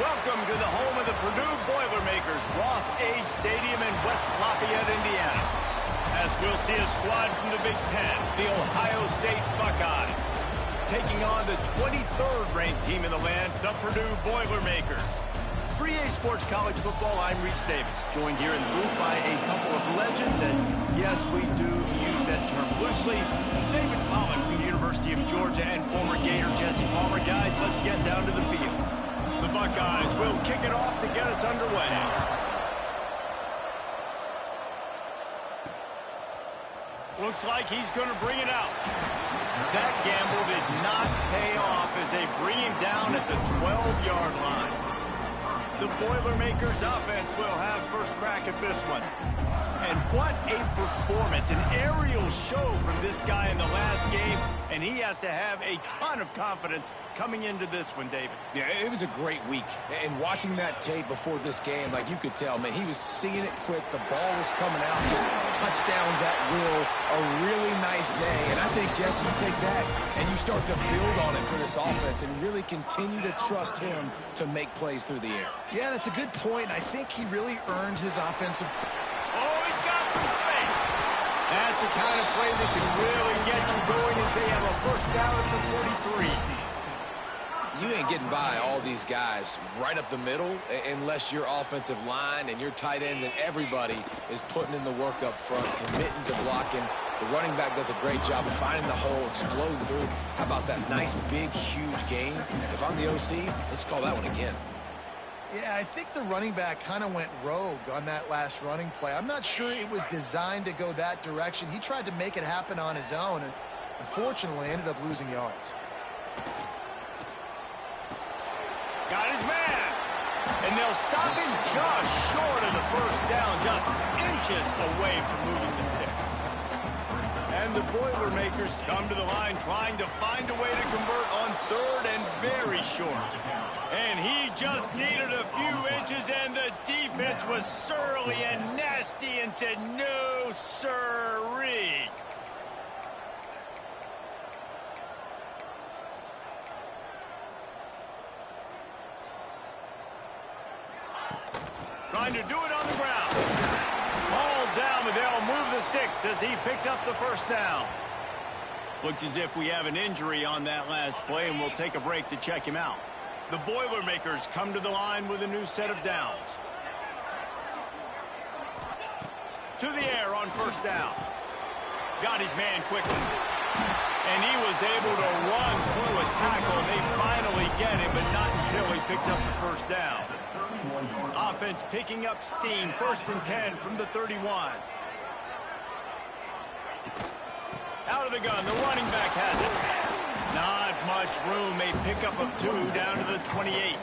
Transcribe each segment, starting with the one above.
Welcome to the home of the Purdue Boilermakers, Ross Age Stadium in West Lafayette, Indiana. As we'll see a squad from the Big Ten, the Ohio State Buckeyes, taking on the 23rd ranked team in the land, the Purdue Boilermakers. For EA Sports College Football, I'm Reese Davis, joined here in the booth by a couple of legends, and yes, we do use that term loosely. David Pollock from the University of Georgia and former Gator Jesse Palmer. Guys, let's get down to the field. The Buckeyes will kick it off to get us underway. Looks like he's going to bring it out. That gamble did not pay off as they bring him down at the 12-yard line. The Boilermakers offense will have first crack at this one. And what a performance, an aerial show from this guy in the last game, and he has to have a ton of confidence coming into this one, David. Yeah, it was a great week. And watching that tape before this game, like you could tell, man, he was seeing it quick. The ball was coming out, just touchdowns at will. A really nice day. And I think, Jesse, you take that and you start to build on it for this offense and really continue to trust him to make plays through the air. Yeah, that's a good point. I think he really earned his offensive. Oh, he's got some space. That's the kind of play that can really get you going as they have a first down at the 43. You ain't getting by all these guys right up the middle unless your offensive line and your tight ends and everybody is putting in the work up front, committing to blocking. The running back does a great job of finding the hole, exploding through. How about that nice, big, huge game? If I'm the OC, let's call that one again. Yeah, I think the running back kind of went rogue on that last running play. I'm not sure it was designed to go that direction. He tried to make it happen on his own and unfortunately ended up losing yards. Got his man. And they'll stop him just short of the first down, just inches away from moving the sticks. And the Boilermakers come to the line trying to find a way to convert on third and very short. And he just needed a few inches, and the defense was surly and nasty and said, no, sirree. Trying to do it on the ground. Ball down, but they'll move the sticks as he picks up the first down. Looks as if we have an injury on that last play, and we'll take a break to check him out. The Boilermakers come to the line with a new set of downs. To the air on first down. Got his man quickly. And he was able to run through a tackle. They finally get him, but not until he picks up the first down. Offense picking up steam. 1st and 10 from the 31. Out of the gun. The running back has it. Not much room. A pickup of 2 down to the 28.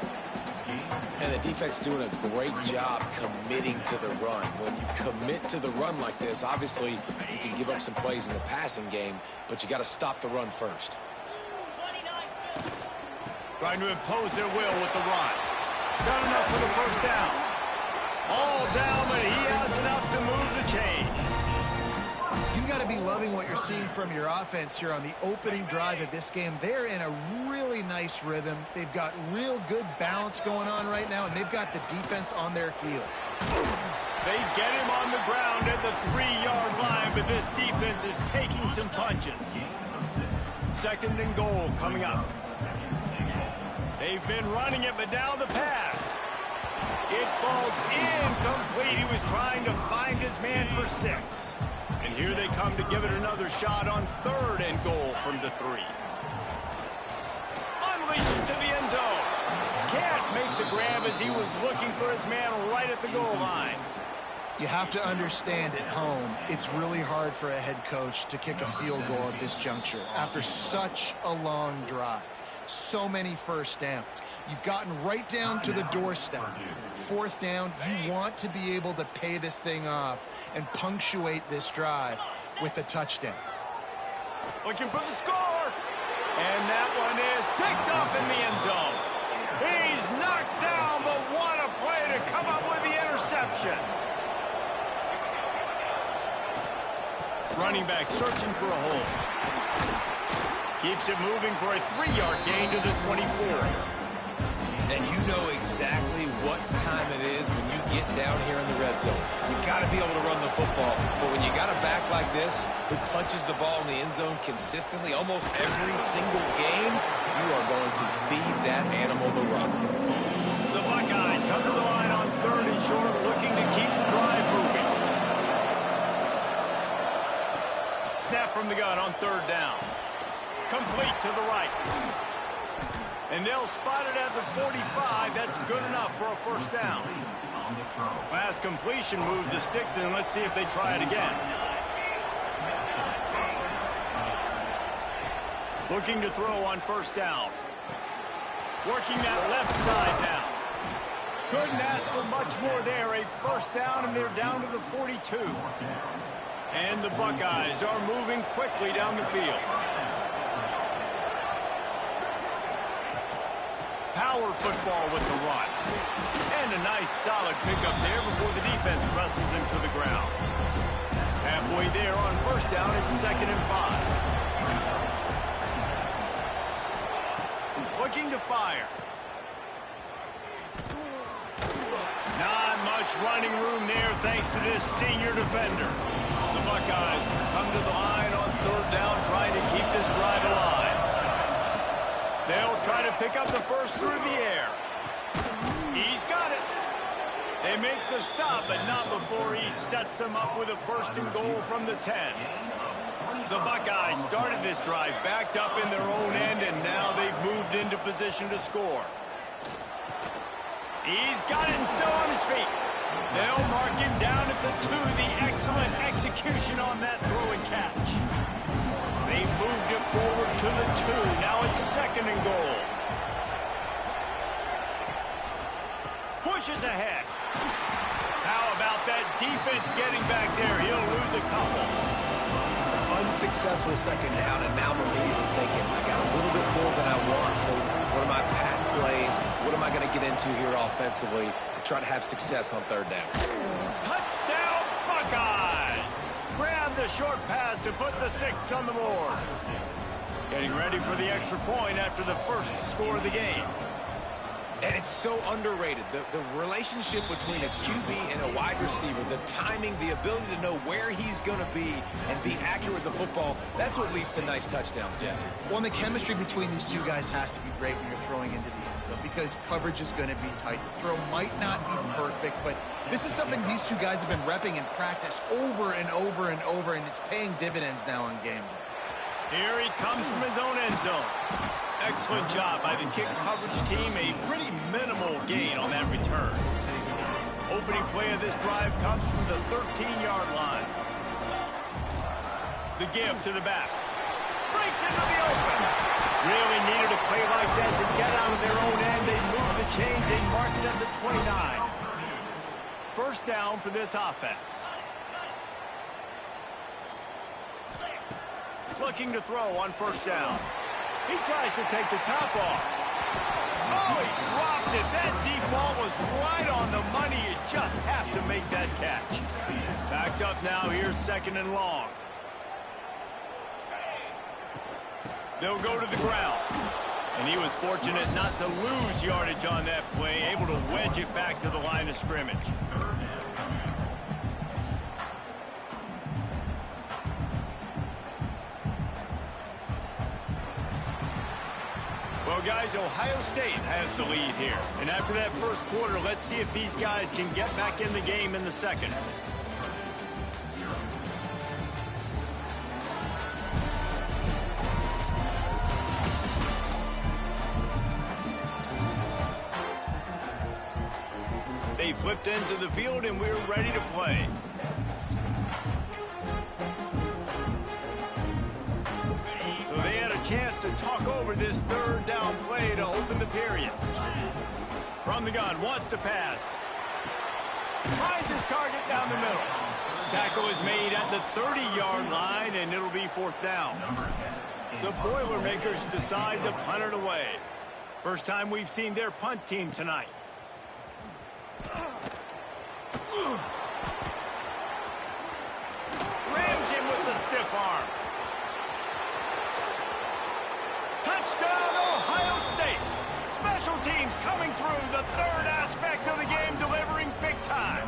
And the defense doing a great job committing to the run. When you commit to the run like this, obviously you can give up some plays in the passing game, but you got to stop the run first. Trying to impose their will with the run. Got enough for the first down. All down, but he has enough to move the chains. You've got to be loving what you're seeing from your offense here on the opening drive of this game. They're in a really nice rhythm. They've got real good balance going on right now, and they've got the defense on their heels. They get him on the ground at the 3-yard line, but this defense is taking some punches. 2nd and goal coming up. They've been running it, but now the pass. It falls incomplete. He was trying to find his man for 6. And here they come to give it another shot on 3rd and goal from the 3. Unleashes to the end zone. Can't make the grab as he was looking for his man right at the goal line. You have to understand at home, it's really hard for a head coach to kick a field goal at this juncture after such a long drive. So many first downs. You've gotten right down to the doorstep. 4th down, you want to be able to pay this thing off and punctuate this drive with a touchdown. Looking for the score. And that one is picked off in the end zone. He's knocked down, but what a play to come up with the interception. Running back searching for a hole. Keeps it moving for a 3-yard gain to the 24. And you know exactly what time it is when you get down here in the red zone. You got to be able to run the football. But when you got a back like this who punches the ball in the end zone consistently almost every single game, you are going to feed that animal the rock. The Buckeyes come to the line on 3rd and short, looking to keep the drive moving. Snap from the gun on 3rd down. Complete to the right. And they'll spot it at the 45. That's good enough for a 1st down. Last completion moved the sticks in. Let's see if they try it again. Looking to throw on 1st down. Working that left side now. Couldn't ask for much more there. A 1st down, and they're down to the 42. And the Buckeyes are moving quickly down the field. Power football with the run. And a nice solid pickup there before the defense wrestles him to the ground. Halfway there on 1st down, it's 2nd and 5. Looking to fire. Not much running room there thanks to this senior defender. The Buckeyes come to the line on 3rd down, trying to keep this drive alive. They'll try to pick up the 1st through the air. He's got it. They make the stop, but not before he sets them up with a 1st and goal from the 10. The Buckeyes started this drive backed up in their own end, and now they've moved into position to score. He's got it and still on his feet. They'll mark him down at the 2. The excellent execution on that throw and catch. They moved it forward to the 2. Now it's 2nd and goal. Pushes ahead. How about that defense getting back there? He'll lose a couple. Unsuccessful 2nd down, and now I'm immediately thinking, I got a little bit more than I want, so what are my pass plays? What am I going to get into here offensively to try to have success on 3rd down? Touchdown, Buckeyes! Grab the short pass to put the 6 on the board. Getting ready for the extra point after the 1st score of the game. And it's so underrated. The relationship between a QB and a wide receiver, the timing, the ability to know where he's going to be and be accurate with the football, that's what leads to nice touchdowns, Jesse. Well, and the chemistry between these two guys has to be great when you're throwing into the end zone because coverage is going to be tight. The throw might not be perfect, but this is something these two guys have been repping in practice over and over and over, and it's paying dividends now on game day. Here he comes from his own end zone. Excellent job by the kick coverage team. A pretty minimal gain on that return. Opening play of this drive comes from the 13-yard line. The give to the back. Breaks into the open. Really needed a play like that to get out of their own end. They move the chains. They mark it at the 29. 1st down for this offense. Looking to throw on 1st down. He tries to take the top off. Oh, he dropped it. That deep ball was right on the money. You just have to make that catch. Backed up now. Here's 2nd and long. They'll go to the ground. And he was fortunate not to lose yardage on that play, able to wedge it back to the line of scrimmage. Well, guys, Ohio State has the lead here. And after that 1st quarter, let's see if these guys can get back in the game in the 2nd. They flipped into the field, and we're ready to play. They had a chance to talk over this 3rd down play to open the period. From the gun, wants to pass. Finds his target down the middle. Tackle is made at the 30-yard line, and it'll be 4th down. The Boilermakers decide to punt it away. First time we've seen their punt team tonight. Rams him with the stiff arm. Touchdown, Ohio State. Special teams coming through, the third aspect of the game, delivering big time.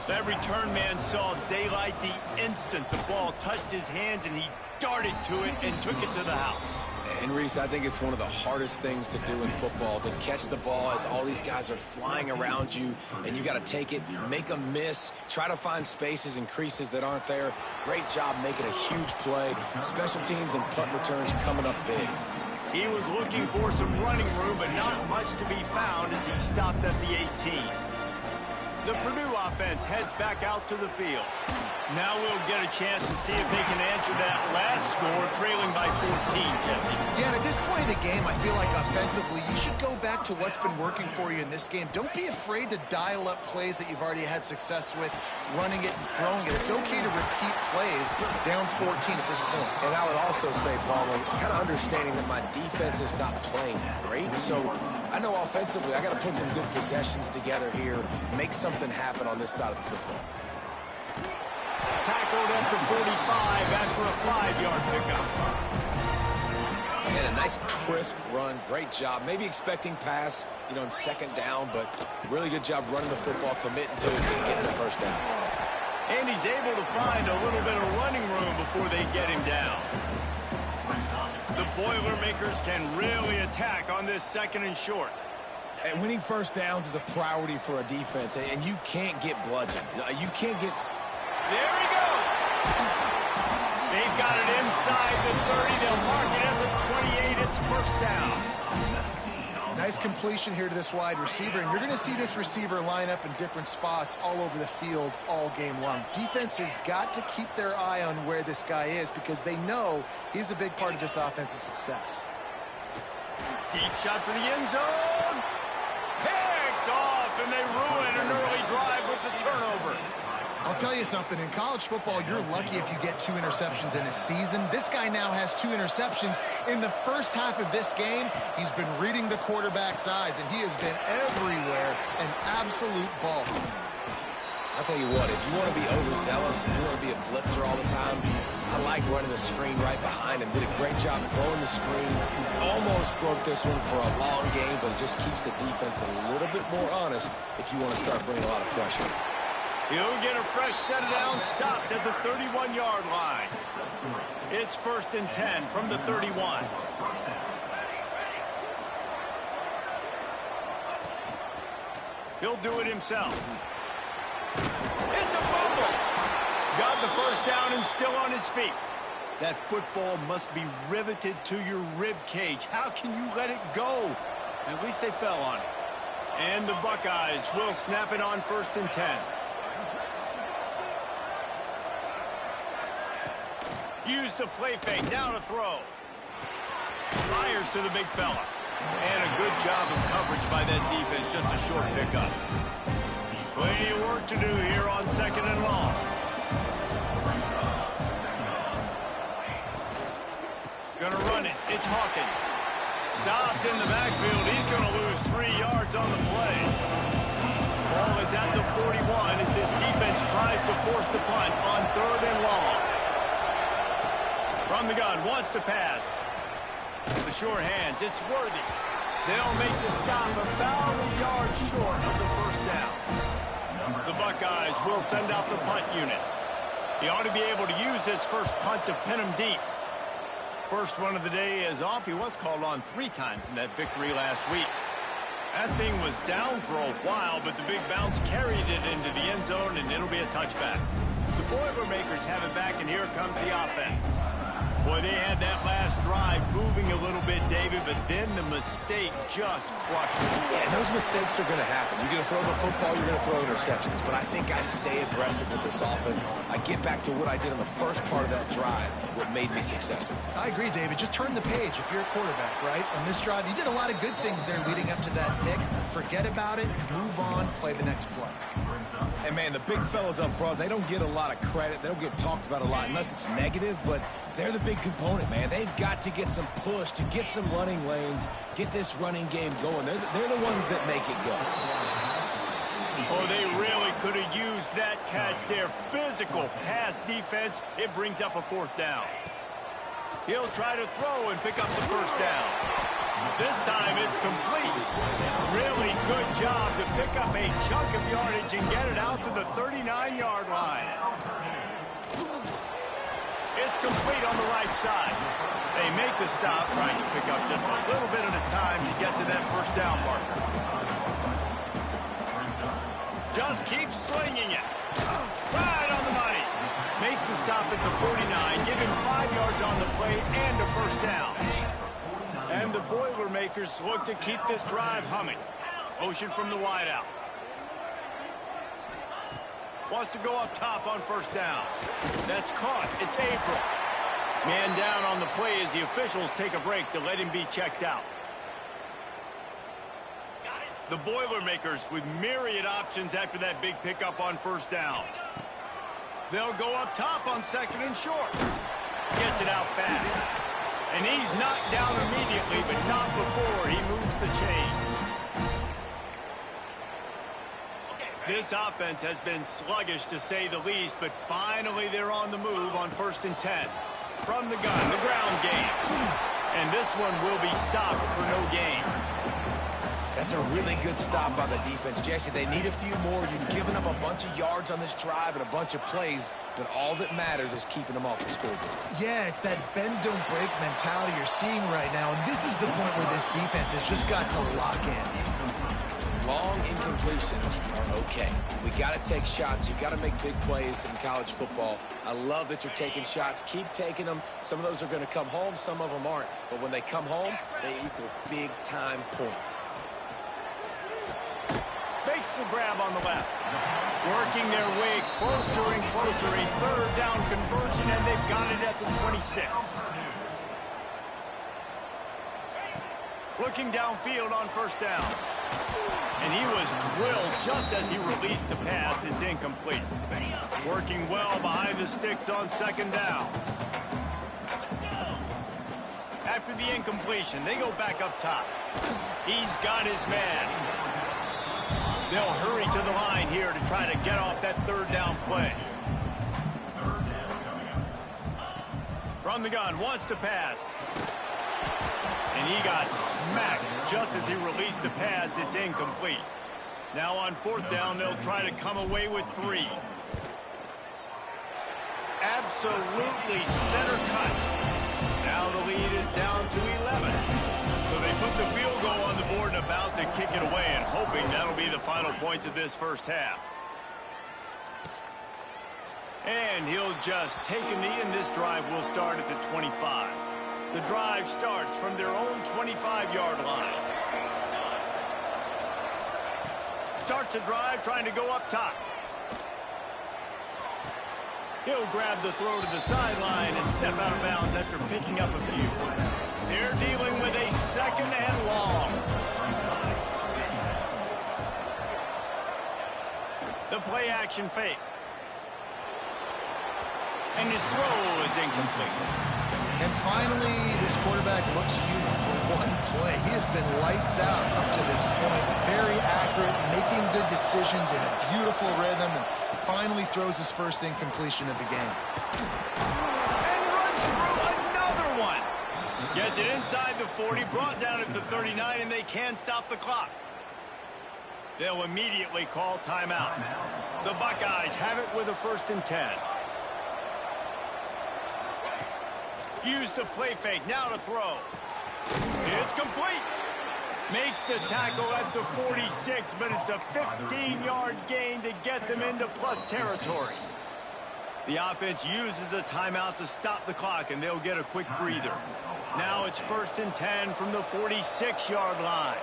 That return man saw daylight the instant the ball touched his hands, and he darted to it and took it to the house. And Reese, I think it's one of the hardest things to do in football, to catch the ball as all these guys are flying around you, and you got to take it, make a miss, try to find spaces and creases that aren't there. Great job making a huge play. Special teams and punt returns coming up big. He was looking for some running room, but not much to be found as he stopped at the 18. The Purdue offense heads back out to the field. Now we'll get a chance to see if they can answer that last score, trailing by 14, Jesse. Yeah, and at this point in the game, I feel like offensively, you should go back to what's been working for you in this game. Don't be afraid to dial up plays that you've already had success with, running it and throwing it. It's okay to repeat plays down 14 at this point. And I would also say, Paul, kind of understanding that my defense is not playing great, so I know offensively I got to put some good possessions together here, make something happen on this side of the football. Tackled at the 45 after a 5-yard pickup. And a nice crisp run, great job. Maybe expecting pass, in second down, but really good job running the football, committing to it, and getting the first down. And he's able to find a little bit of running room before they get him down. The Boilermakers can really attack on this second and short. And winning first downs is a priority for a defense, and you can't get bludgeoned. You can't get... There he goes. They've got it inside the 30. They'll mark it at the 28. It's first down. Nice completion here to this wide receiver, and you're going to see this receiver line up in different spots all over the field all game long. Defense has got to keep their eye on where this guy is because they know he's a big part of this offense's success. Deep shot for the end zone. Picked off, and they ruin an early drive with the turnover. I'll tell you something, in college football, you're lucky if you get 2 interceptions in a season. This guy now has 2 interceptions. In the first half of this game, he's been reading the quarterback's eyes, and he has been everywhere, an absolute ball. I'll tell you what, if you want to be overzealous, if you want to be a blitzer all the time, I like running the screen right behind him. Did a great job throwing the screen. Almost broke this one for a long game, but it just keeps the defense a little bit more honest if you want to start bringing a lot of pressure. He'll get a fresh set down, stopped at the 31-yard line. It's first and 10 from the 31. He'll do it himself. It's a fumble. Got the first down and still on his feet. That football must be riveted to your rib cage. How can you let it go? At least they fell on it. And the Buckeyes will snap it on first and 10. Use the play fake, now to throw. Fires to the big fella. And a good job of coverage by that defense, just a short pickup. Plenty of work to do here on second and long. Gonna run it, it's Hawkins. Stopped in the backfield, he's gonna lose 3 yards on the play. Ball is at the 41 as this defense tries to force the punt on third and long. From the gun, wants to pass. The sure hands, it's Worthy. They'll make the stop about a yard short of the first down. The Buckeyes will send out the punt unit. He ought to be able to use this first punt to pin him deep. First one of the day is off. He was called on 3 times in that victory last week. That thing was down for a while, but the big bounce carried it into the end zone, and it'll be a touchback. The Boilermakers have it back, and here comes the offense. Boy, they had that last drive moving a little bit, David, but then the mistake just crushed them. Yeah, and those mistakes are going to happen. You're going to throw the football, you're going to throw interceptions, but I think I stay aggressive with this offense. I get back to what I did on the first part of that drive, what made me successful. I agree, David. Just turn the page if you're a quarterback, right? On this drive, you did a lot of good things there leading up to that pick. Forget about it, move on, play the next play. And, man, the big fellas up front, they don't get a lot of credit. They don't get talked about a lot unless it's negative, but they're the big component, man. They've got to get some push, to get some running lanes, get this running game going. They're the ones that make it go. Oh, they really could have used that catch there. Physical pass defense. It brings up a 4th down. He'll try to throw and pick up the first down. This time it's complete. Really good job to pick up a chunk of yardage and get it out to the 39-yard line. It's complete on the right side. They make the stop, trying to pick up just a little bit at a time to get to that first down marker. Just keeps slinging it. Right on the money. Makes the stop at the 49, giving 5 yards on the play and a first down. And the Boilermakers look to keep this drive humming. Motion from the wideout. Wants to go up top on first down. That's caught. It's April. Man down on the play as the officials take a break to let him be checked out. The Boilermakers with myriad options after that big pickup on first down. They'll go up top on second and short. Gets it out fast. And he's knocked down immediately, but not before he moves the chains. This offense has been sluggish, to say the least, but finally they're on the move on 1st and 10. From the gun, the ground game. And this one will be stopped for no gain. That's a really good stop by the defense, Jesse. They need a few more. You've given up a bunch of yards on this drive and a bunch of plays, but all that matters is keeping them off the scoreboard. Yeah, it's that bend, don't break mentality you're seeing right now, and this is the point where this defense has just got to lock in. Long incompletions are okay. We got to take shots. You got to make big plays in college football. I love that you're taking shots. Keep taking them. Some of those are going to come home. Some of them aren't. But when they come home, they equal big-time points. Makes the grab on the left. Working their way closer and closer. A third down conversion, and they've got it at the 26. Looking downfield on first down. And he was drilled just as he released the pass. It's incomplete. Working well behind the sticks on second down. After the incompletion, they go back up top. He's got his man. They'll hurry to the line here to try to get off that third down play. From the gun, wants to pass. And he got smacked just as he released the pass. It's incomplete. Now on 4th down, they'll try to come away with 3. Absolutely center cut. Now the lead is down to 11. So they put the field goal on the board and about to kick it away, and hoping that'll be the final points of this first half. And he'll just take a knee, and this drive will start at the 25. The drive starts from their own 25-yard line. Starts a drive trying to go up top. He'll grab the throw to the sideline and step out of bounds after picking up a few. They're dealing with a second and long. The play action fake. And his throw is incomplete. And finally, this quarterback looks human for one play. He has been lights out up to this point. Very accurate, making good decisions in a beautiful rhythm, and finally throws his first incompletion of the game. And runs through another one. Gets it inside the 40, brought down at the 39, and they can stop the clock. They'll immediately call timeout. The Buckeyes have it with a 1st and 10. Use the play fake, now to throw. It's complete. Makes the tackle at the 46, but it's a 15-yard gain to get them into plus territory. The offense uses a timeout to stop the clock, and they'll get a quick breather. Now it's 1st and 10 from the 46-yard line.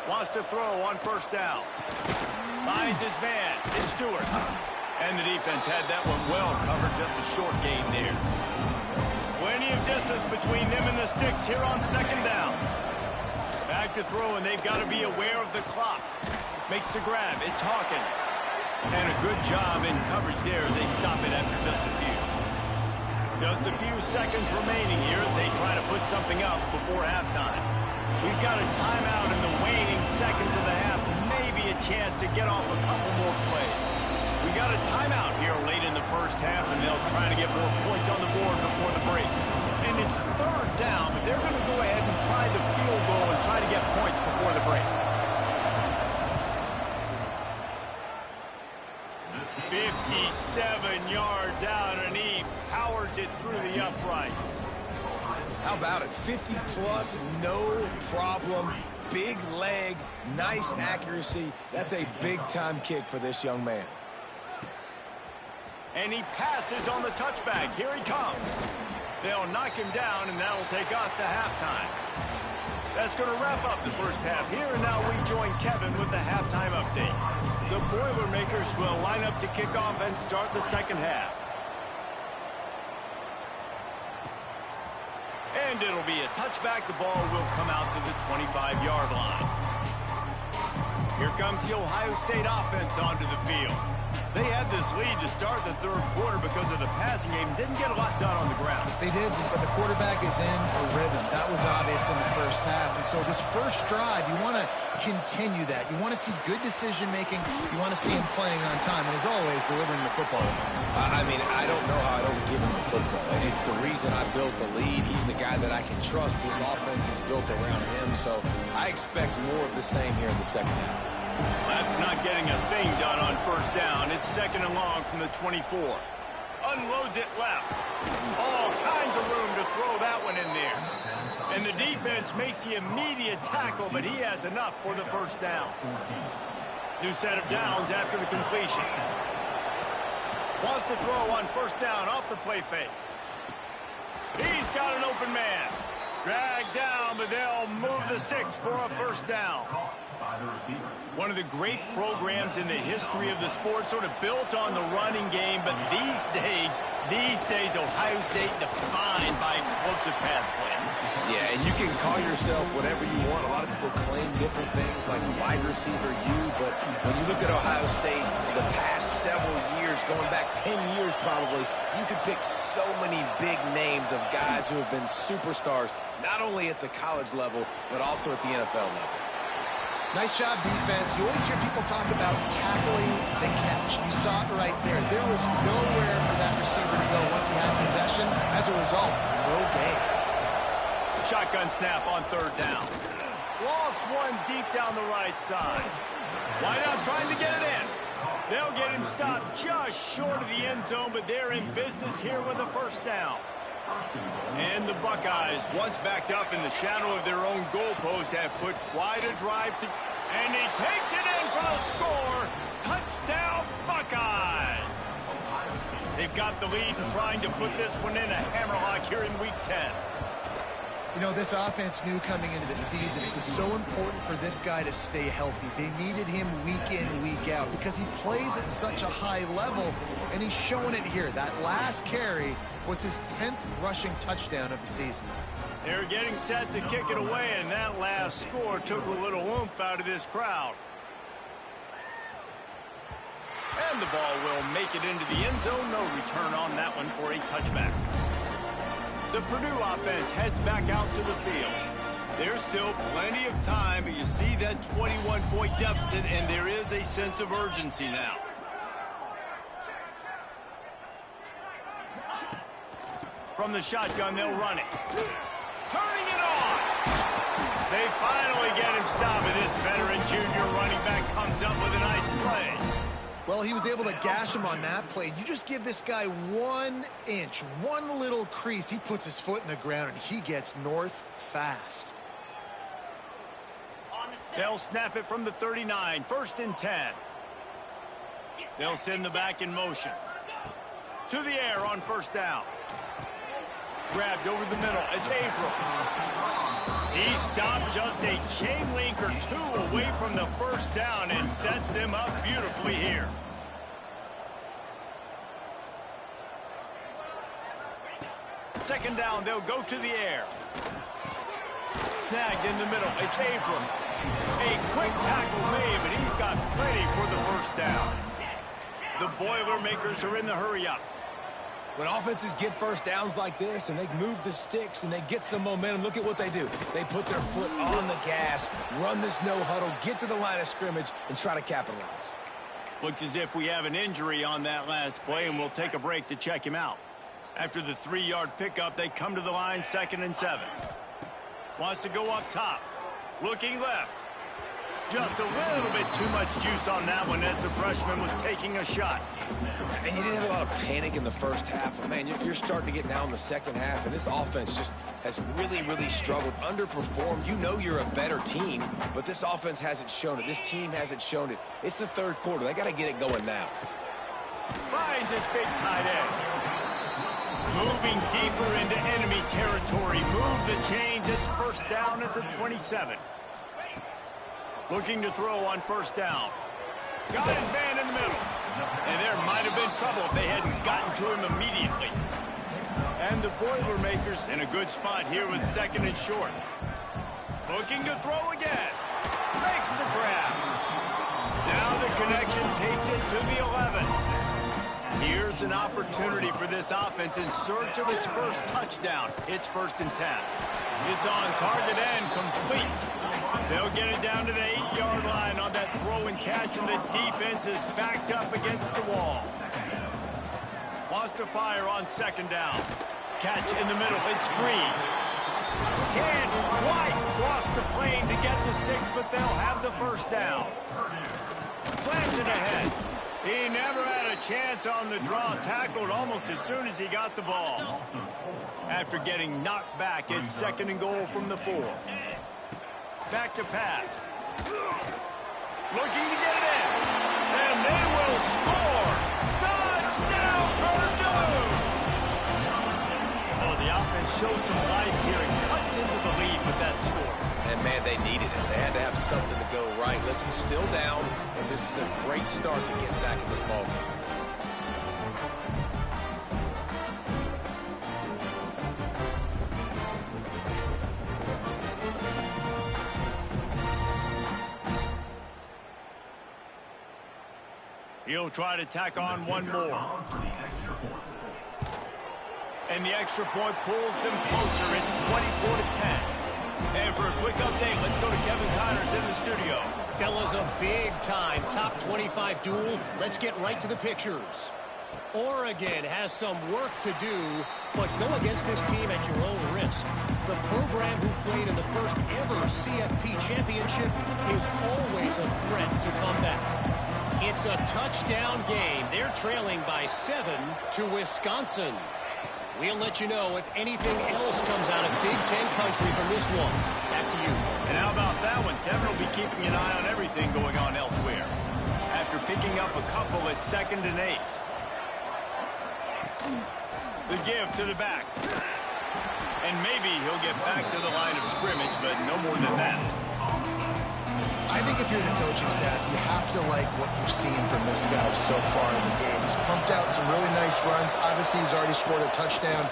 Wants to throw on first down. Finds his man. It's Stewart. And the defense had that one well covered, just a short gain there. Plenty of distance between them and the sticks here on second down. Back to throw, and they've got to be aware of the clock. Makes the grab. It's Hawkins. And a good job in coverage there. They stop it after just a few. Just a few seconds remaining here as they try to put something up before halftime. We've got a timeout in the waning seconds of the half. Maybe a chance to get off a couple more plays. We got a timeout here late in the first half, and they'll try to get more points on the board before the break. And it's 3rd down, but they're going to go ahead He's 7 yards out, and he powers it through the uprights. How about it? 50-plus, no problem. Big leg, nice accuracy. That's a big-time kick for this young man. And he passes on the touchback. Here he comes. They'll knock him down, and that'll take us to halftime. That's going to wrap up the first half here, and now we join Kevin with the halftime update. The Boilermakers will line up to kick off and start the second half. And it'll be a touchback. The ball will come out to the 25-yard line. Here comes the Ohio State offense onto the field. They had this lead to start the third quarter because of the passing game. Didn't get a lot done on the ground. They did, but the quarterback is in a rhythm. That was obvious in the first half. And so this first drive, you want to continue that. You want to see good decision-making. You want to see him playing on time. And as always, delivering the football. I mean, I don't know how I don't give him the football. It's the reason I built the lead. He's the guy that I can trust. This offense is built around him. So I expect more of the same here in the second half. That's not getting a thing done on first down. It's second and long from the 24. Unloads it left. All kinds of room to throw that one in there. And the defense makes the immediate tackle, but he has enough for the first down. New set of downs after the completion. Wants to throw on first down off the play fake. He's got an open man. Dragged down, but they'll move the sticks for a first down. One of the great programs in the history of the sport, sort of built on the running game, but these days, Ohio State defined by explosive pass plays. Yeah, and you can call yourself whatever you want. A lot of people claim different things like wide receiver U, but when you look at Ohio State, the past several years, going back 10 years probably, you could pick so many big names of guys who have been superstars, not only at the college level, but also at the NFL level. Nice job, defense. You always hear people talk about tackling the catch. You saw it right there. There was nowhere for that receiver to go once he had possession. As a result, no gain. Shotgun snap on third down. Lost one deep down the right side. Wideout trying to get it in. They'll get him stopped just short of the end zone, but they're in business here with a first down. And the Buckeyes, once backed up in the shadow of their own goalpost, have put quite a drive to... And he takes it in for the score. Touchdown, Buckeyes! They've got the lead and trying to put this one in a hammerlock here in Week 10. You know, this offense knew coming into the season it was so important for this guy to stay healthy. They needed him week in, week out because he plays at such a high level, and he's showing it here. That last carry was his 10th rushing touchdown of the season. They're getting set to kick it away, and that last score took a little oomph out of this crowd. And the ball will make it into the end zone. No return on that one for a touchback. The Purdue offense heads back out to the field. There's still plenty of time, but you see that 21-point deficit, and there is a sense of urgency now. From the shotgun, they'll run it. Turning it on! They finally get him stopped, and this veteran junior running back comes up with a nice play. Well, he was able to gash him on that play. You just give this guy 1 inch, one little crease. He puts his foot in the ground, and he gets north fast. They'll snap it from the 39, 1st and 10. They'll send the back in motion. To the air on first down. Grabbed over the middle. It's Averill. He stopped just a chain link or two away from the first down and sets them up beautifully here. Second down, they'll go to the air. Snagged in the middle. It's Averill. A quick tackle made, but he's got plenty for the first down. The Boilermakers are in the hurry-up. When offenses get first downs like this and they move the sticks and they get some momentum, look at what they do. They put their foot on the gas, run this no-huddle, get to the line of scrimmage, and try to capitalize. Looks as if we have an injury on that last play, and we'll take a break to check him out. After the 3-yard pickup, they come to the line, 2nd and 7. Wants to go up top. Looking left. Just a little bit too much juice on that one as the freshman was taking a shot. And you didn't have a lot of panic in the first half, but man, you're starting to get now in the second half, and this offense just has really struggled, underperformed. You know you're a better team, but this offense hasn't shown it. This team hasn't shown it. It's the third quarter. They got to get it going now. Finds his big tight end. Moving deeper into enemy territory. Move the chains. It's first down at the 27. Looking to throw on first down. Got his man in the middle. And there might have been trouble if they hadn't gotten to him immediately. And the Boilermakers in a good spot here with second and short. Looking to throw again. Makes the grab. Now the connection takes it to the 11. Here's an opportunity for this offense in search of its first touchdown. It's first and 10. It's on target and complete. They'll get it down to the 8-yard line on that throw and catch, and the defense is backed up against the wall. Wants to fire on second down. Catch in the middle. It's Breeze. Can't quite cross the plane to get the 6, but they'll have the first down. Slams it ahead. He never had a chance on the draw. Tackled almost as soon as he got the ball. After getting knocked back, it's second and goal from the 4. Back to pass. Looking to get it in. And they will score. Touchdown, Purdue! Oh, the offense shows some life here and cuts into the lead with that score. And, man, they needed it. They had to have something to go right. Listen, still down, and this is a great start to getting back in this ballgame. He'll try to tack on one more. And the extra point pulls them closer. It's 24-10. And for a quick update, let's go to Kevin Connors in the studio. Fellas, a big-time top 25 duel. Let's get right to the pictures. Oregon has some work to do, but go against this team at your own risk. The program who played in the first ever CFP championship is always a threat to come back. It's a touchdown game. They're trailing by 7 to Wisconsin. We'll let you know if anything else comes out of Big Ten country from this one. Back to you. And how about that one? Kevin will be keeping an eye on everything going on elsewhere. After picking up a couple at 2nd and 8. The give to the back. And maybe he'll get back to the line of scrimmage, but no more than that. I think if you're the coaching staff, you have to like what you've seen from this guy so far in the game. He's pumped out some really nice runs. Obviously, he's already scored a touchdown.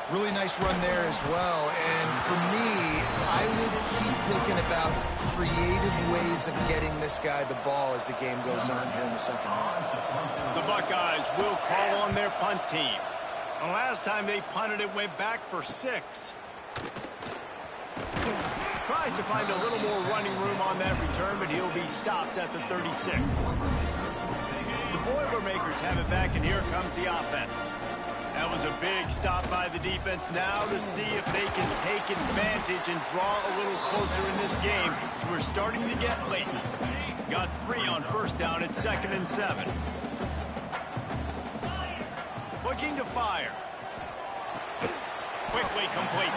Really nice run there as well. And for me, I would keep thinking about creative ways of getting this guy the ball as the game goes on here in the second half. The Buckeyes will call on their punt team. The last time they punted, it went back for 6. Tries to find a little more running room on that return, but he'll be stopped at the 36. The Boilermakers have it back, and here comes the offense. That was a big stop by the defense. Now to see if they can take advantage and draw a little closer in this game. So we're starting to get late. Got 3 on first down at 2nd and 7. Looking to fire. Quickly complete.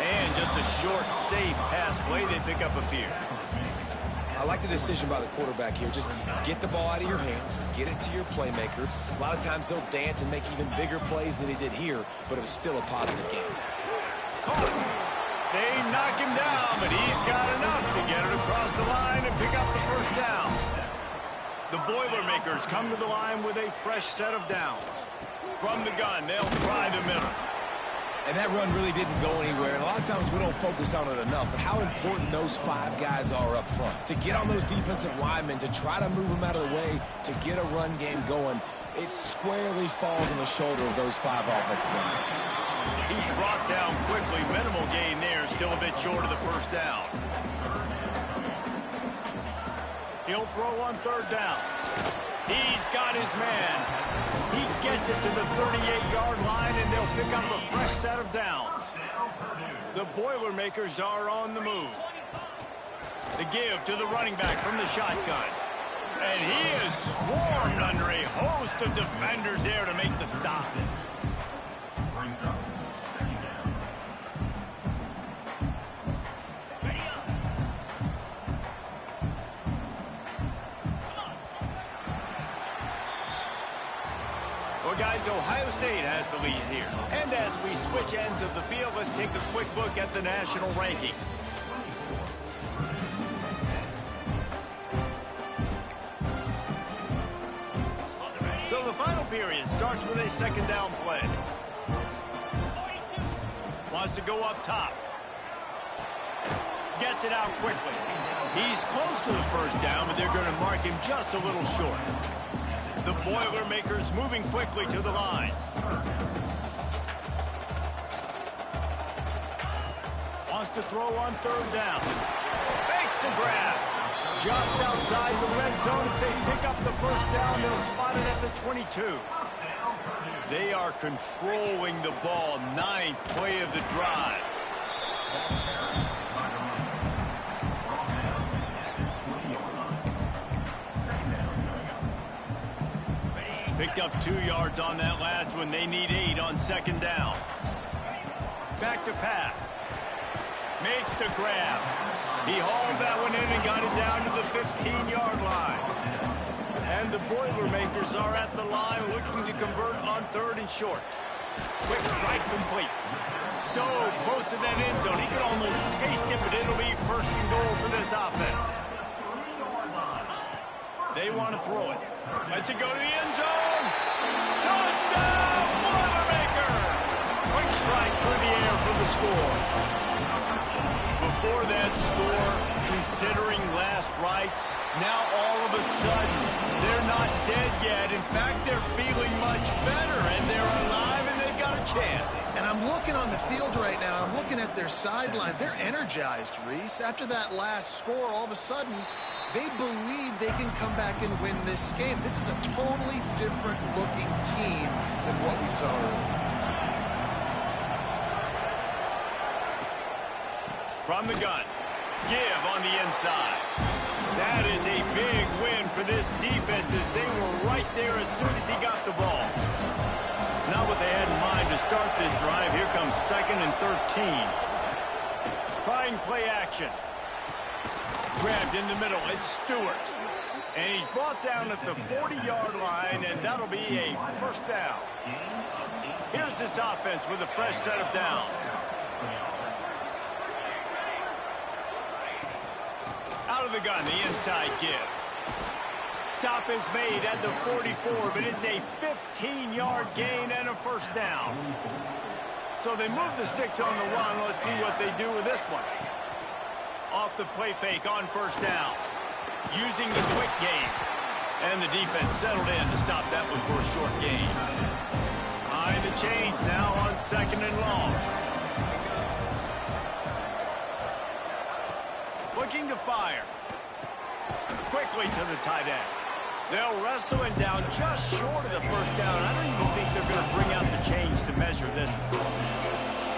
And just a short, safe pass play. They pick up a few. I like the decision by the quarterback here. Just get the ball out of your hands, get it to your playmaker. A lot of times he'll dance and make even bigger plays than he did here, but it was still a positive game. Caught. They knock him down, but he's got enough to get it across the line and pick up the first down. The Boilermakers come to the line with a fresh set of downs. From the gun, they'll try the middle. And that run really didn't go anywhere. And a lot of times we don't focus on it enough, but how important those 5 guys are up front. To get on those defensive linemen, to try to move them out of the way, to get a run game going, it squarely falls on the shoulder of those 5 offensive linemen. He's brought down quickly. Minimal gain there. Still a bit short of the first down. He'll throw on third down. He's got his man. He gets it to the 38-yard line, and they'll pick up a fresh set of downs. The Boilermakers are on the move. The give to the running back from the shotgun. And he is swarmed under a host of defenders there to make the stop. Well, guys, Ohio State has the lead here. And as we switch ends of the field, let's take a quick look at the national rankings. So the final period starts with a second down play. Wants to go up top. Gets it out quickly. He's close to the first down, but they're going to mark him just a little short. The Boilermakers moving quickly to the line. Wants to throw on third down. Fakes the grab. Just outside the red zone. If they pick up the first down, they'll spot it at the 22. They are controlling the ball. 9th play of the drive. Picked up 2 yards on that last one. They need 8 on second down. Back to pass. Makes the grab. He hauled that one in and got it down to the 15-yard line. And the Boilermakers are at the line looking to convert on third and short. Quick strike complete. So close to that end zone. He could almost taste it, but it'll be first and goal for this offense. They want to throw it. Let's it go to the end zone. Touchdown, Boilermaker! Quick strike through the air for the score. Before that score, considering last rites, now all of a sudden, they're not dead yet. In fact, they're feeling much better, and they're alive, and they've got a chance. And I'm looking on the field right now. I'm looking at their sideline. They're energized, Reese. After that last score, all of a sudden, they believe they can come back and win this game. This is a totally different-looking team than what we saw earlier. From the gun, give on the inside. That is a big win for this defense as they were right there as soon as he got the ball. Not what they had in mind to start this drive. Here comes 2nd and 13. Trying play action. Grabbed in the middle. It's Stewart. And he's brought down at the 40-yard line, and that'll be a first down. Here's this offense with a fresh set of downs. Out of the gun, the inside give. Stop is made at the 44, but it's a 15-yard gain and a first down. So they move the sticks on the run. Let's see what they do with this one. Off the play fake on first down. Using the quick game. And the defense settled in to stop that one for a short gain. Behind the chains now on 2nd and long. Looking to fire. Quickly to the tight end. They'll wrestle him down just short of the first down. I don't even think they're going to bring out the chains to measure this.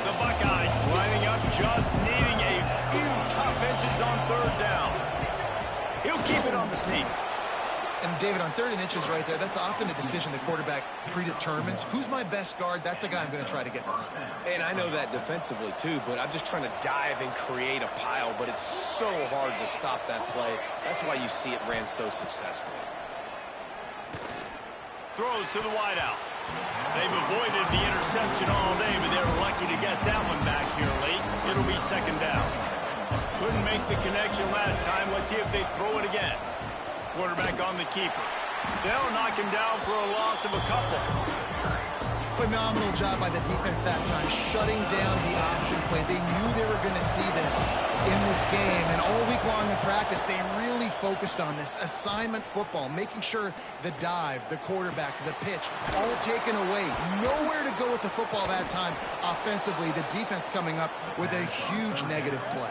The Buckeyes lining up, just needing a few tough inches on third down. He'll keep it on the sneak. And, David, on 3rd and inches right there, that's often a decision the quarterback predetermines. Who's my best guard? That's the guy I'm going to try to get behind. And I know that defensively, too, but I'm just trying to dive and create a pile, but it's so hard to stop that play. That's why you see it ran so successfully. Throws to the wideout. They've avoided the interception all day, but they were lucky to get that one back here late. It'll be second down. Couldn't make the connection last time. Let's see if they throw it again. Quarterback on the keeper. They'll knock him down for a loss of a couple. Phenomenal job by the defense that time, shutting down the option play. They knew they were going to see this in this game, and all week long in practice, they really focused on this assignment football, making sure the dive, the quarterback, the pitch, all taken away. Nowhere to go with the football that time offensively. The defense coming up with a huge negative play.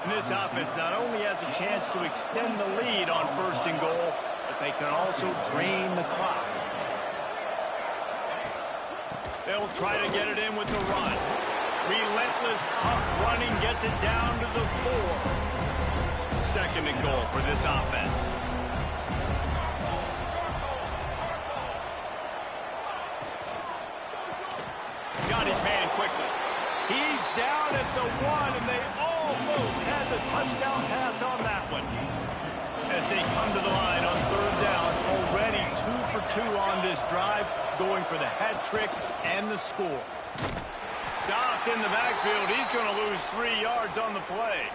And this offense not only has a chance to extend the lead on 1st and goal, but they can also drain the clock. They'll try to get it in with the run. Relentless, tough running gets it down to the 4. 2nd and goal for this offense. Got his man quickly. He's down at the 1, and they almost had the touchdown pass on that one. As they come to the line on 3rd down, already 2 for 2 on this drive, going for the hat trick and the score. Stopped in the backfield. He's going to lose 3 yards on the play.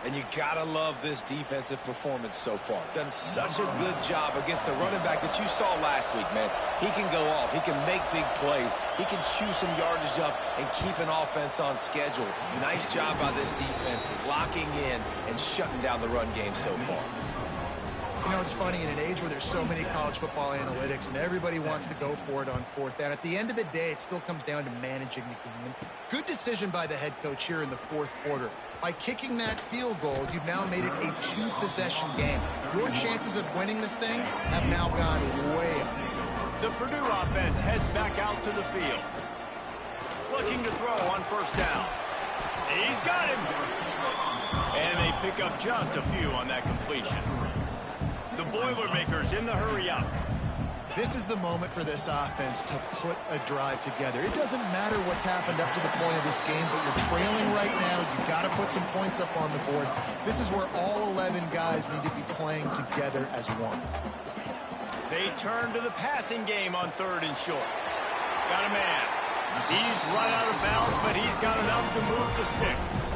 And you gotta love this defensive performance so far. Done such a good job against the running back that you saw last week, man. He can go off. He can make big plays. He can chew some yardage up and keep an offense on schedule. Nice job by this defense locking in and shutting down the run game so far. You know, it's funny, in an age where there's so many college football analytics and everybody wants to go for it on 4th down, at the end of the day, it still comes down to managing the game. Good decision by the head coach here in the 4th quarter. By kicking that field goal, you've now made it a 2-possession game. Your chances of winning this thing have now gone way up. The Purdue offense heads back out to the field. Looking to throw on 1st down. He's got him. And they pick up just a few on that completion. The Boilermakers in the hurry up. This is the moment for this offense to put a drive together. It doesn't matter what's happened up to the point of this game, but you're trailing right now. You've got to put some points up on the board. This is where all 11 guys need to be playing together as one. They turn to the passing game on 3rd and short. Got a man. He's run out of bounds, but he's got enough to move the sticks.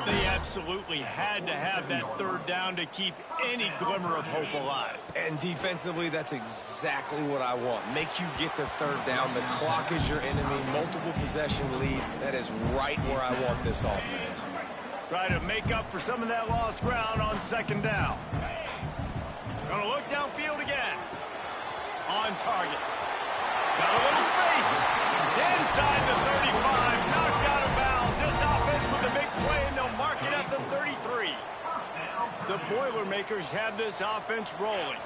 They absolutely had to have that 3rd down to keep any glimmer of hope alive. And defensively, that's exactly what I want. Make you get the 3rd down. The clock is your enemy. Multiple possession lead. That is right where I want this offense. Try to make up for some of that lost ground on 2nd down. Gonna look downfield again. On target. Got a little space. Inside the 35. Knocked out of bounds. This offense with a big play, and they'll mark it at the 33. The Boilermakers have this offense rolling.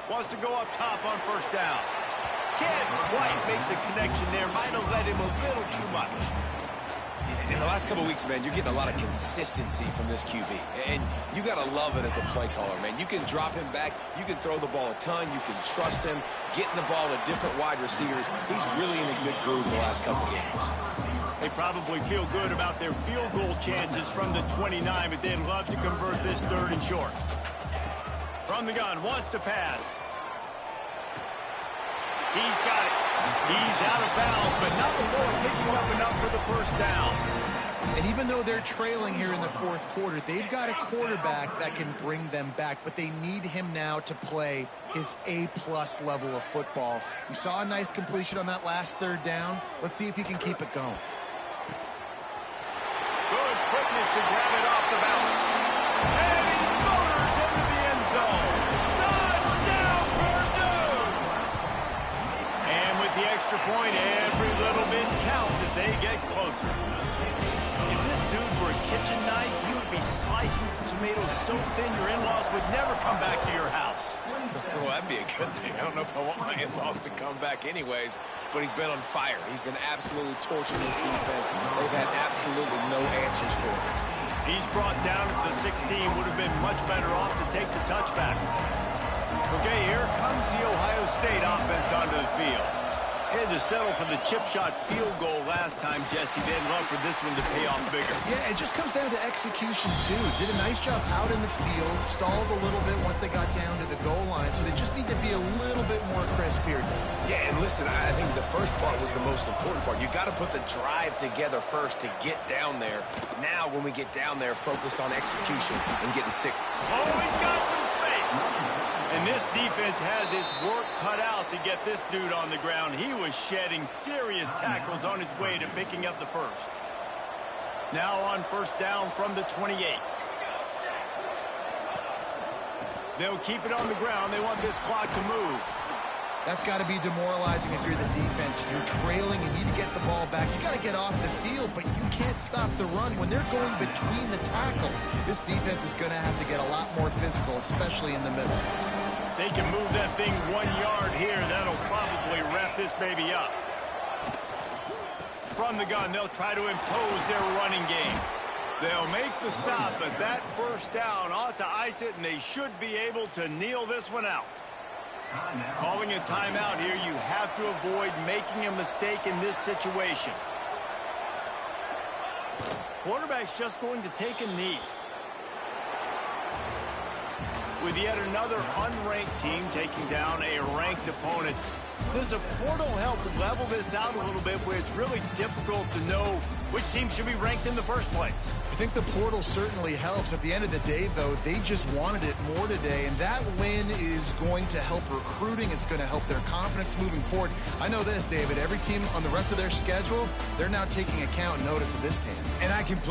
Wants to go up top on 1st down. Can't quite make the connection there. Might have led him a little too much. In the last couple of weeks, man, you're getting a lot of consistency from this QB. And you got to love it as a play caller, man. You can drop him back. You can throw the ball a ton. You can trust him. Getting the ball to different wide receivers. He's really in a good groove the last couple of games. They probably feel good about their field goal chances from the 29, but they'd love to convert this 3rd and short. From the gun, wants to pass. He's got it. He's out of bounds, but not before picking up enough for the 1st down. And even though they're trailing here in the 4th quarter, they've got a quarterback that can bring them back, but they need him now to play his A-plus level of football. We saw a nice completion on that last 3rd down. Let's see if he can keep it going. Good quickness to grab it off the balance. And he motors into the end zone. Touchdown, Purdue! And with the extra point, every little bit counts as they get closer. If this dude were a kitchen knife, he would be slicing tomatoes so thin your in-laws would never come back to your house. Well, that'd be a good thing. I don't know if I want my in-laws to come back anyways, but he's been on fire. He's been absolutely torching this defense. They've had absolutely no answers for him. He's brought down at the 16. Would have been much better off to take the touchback. Okay, here comes the Ohio State offense onto the field. They had to settle for the chip shot field goal last time, Jesse. They'd love for this one to pay off bigger. Yeah, it just comes down to execution, too. Did a nice job out in the field, stalled a little bit once they got down to the goal line, so they just need to be a little bit more crisp here. Yeah, and listen, I think the first part was the most important part. You got to put the drive together first to get down there. Now, when we get down there, focus on execution and getting sick. Oh, he's got some space. And this defense has its work cut out to get this dude on the ground. He was shedding serious tackles on his way to picking up the 1st. Now on 1st down from the 28. They'll keep it on the ground. They want this clock to move. That's got to be demoralizing if you're the defense. You're trailing, you need to get the ball back. You got to get off the field, but you can't stop the run when they're going between the tackles. This defense is going to have to get a lot more physical, especially in the middle. If they can move that thing 1 yard here, that'll probably wrap this baby up. From the gun, they'll try to impose their running game. They'll make the stop, but that first down ought to ice it, and they should be able to kneel this one out. Calling a timeout here, you have to avoid making a mistake in this situation. Quarterback's just going to take a knee. With yet another unranked team taking down a ranked opponent, does a portal help level this out a little bit where it's really difficult to know which team should be ranked in the first place? I think the portal certainly helps. At the end of the day, though, they just wanted it more today, and that win is going to help recruiting. It's going to help their confidence moving forward. I know this, David, every team on the rest of their schedule, they're now taking account and notice of this team. And I can